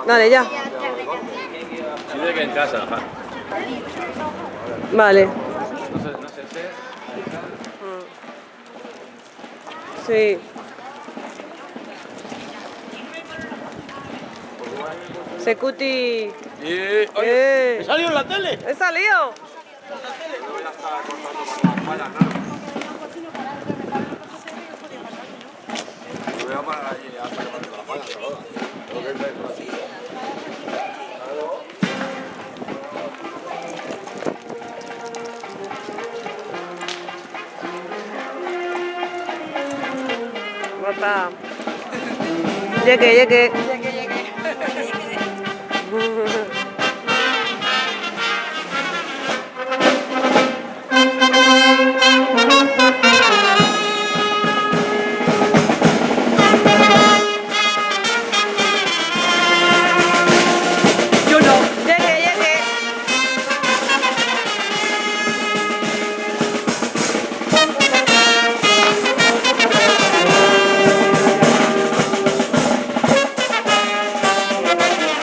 Dale, ya. Dice que en casa, ajá. Vale. No sé, Sí. Secuti. ¿Me salió en la tele? ¡He salido! Mata. Llegue, llegue.